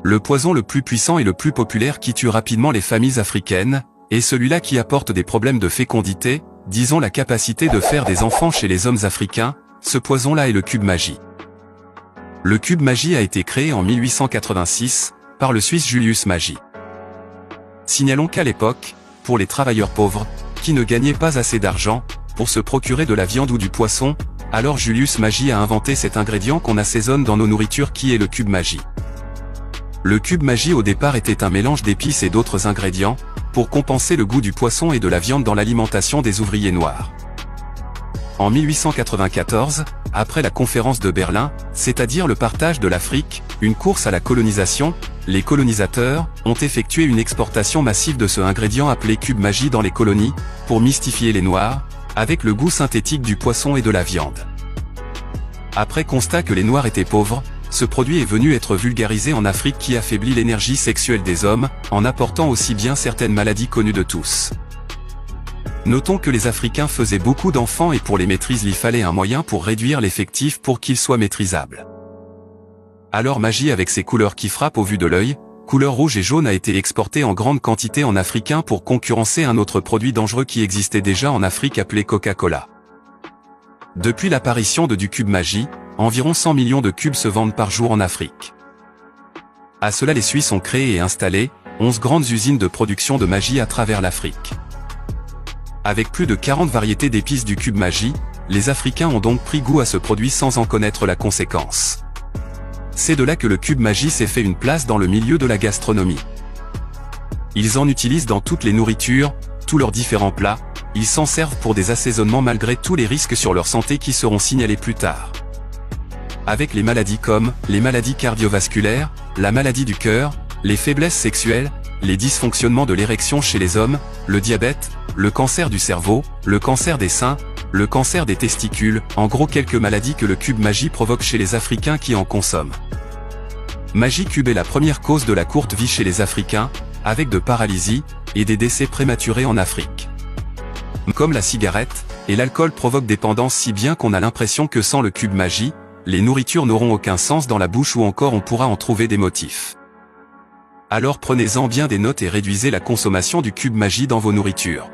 Le poison le plus puissant et le plus populaire qui tue rapidement les familles africaines, est celui-là qui apporte des problèmes de fécondité, disons la capacité de faire des enfants chez les hommes africains. Ce poison-là est le cube magie. Le cube magie a été créé en 1886, par le Suisse Julius Magie. Signalons qu'à l'époque, pour les travailleurs pauvres, qui ne gagnaient pas assez d'argent, pour se procurer de la viande ou du poisson, alors Julius Magie a inventé cet ingrédient qu'on assaisonne dans nos nourritures qui est le cube magie. Le cube magie au départ était un mélange d'épices et d'autres ingrédients, pour compenser le goût du poisson et de la viande dans l'alimentation des ouvriers noirs. En 1894, après la conférence de Berlin, c'est-à-dire le partage de l'Afrique, une course à la colonisation, les colonisateurs ont effectué une exportation massive de ce ingrédient appelé cube magie dans les colonies, pour mystifier les Noirs, avec le goût synthétique du poisson et de la viande. Après constat que les Noirs étaient pauvres, ce produit est venu être vulgarisé en Afrique qui affaiblit l'énergie sexuelle des hommes, en apportant aussi bien certaines maladies connues de tous. Notons que les Africains faisaient beaucoup d'enfants et pour les maîtrises il fallait un moyen pour réduire l'effectif pour qu'ils soient maîtrisables. Alors magie avec ses couleurs qui frappent au vu de l'œil, couleur rouge et jaune a été exportée en grande quantité en africain pour concurrencer un autre produit dangereux qui existait déjà en Afrique appelé Coca-Cola. Depuis l'apparition du cube magie, environ 100 millions de cubes se vendent par jour en Afrique. À cela les Suisses ont créé et installé 11 grandes usines de production de magie à travers l'Afrique. Avec plus de 40 variétés d'épices du cube magie, les Africains ont donc pris goût à ce produit sans en connaître la conséquence. C'est de là que le cube magie s'est fait une place dans le milieu de la gastronomie. Ils en utilisent dans toutes les nourritures, tous leurs différents plats, ils s'en servent pour des assaisonnements malgré tous les risques sur leur santé qui seront signalés plus tard. Avec les maladies comme les maladies cardiovasculaires, la maladie du cœur, les faiblesses sexuelles, les dysfonctionnements de l'érection chez les hommes, le diabète, le cancer du cerveau, le cancer des seins, le cancer des testicules, en gros quelques maladies que le cube magie provoque chez les Africains qui en consomment. Magie cube est la première cause de la courte vie chez les Africains, avec de paralysie, et des décès prématurés en Afrique. Comme la cigarette, et l'alcool provoquent dépendance si bien qu'on a l'impression que sans le cube magie, les nourritures n'auront aucun sens dans la bouche ou encore on pourra en trouver des motifs. Alors prenez-en bien des notes et réduisez la consommation du cube magie dans vos nourritures.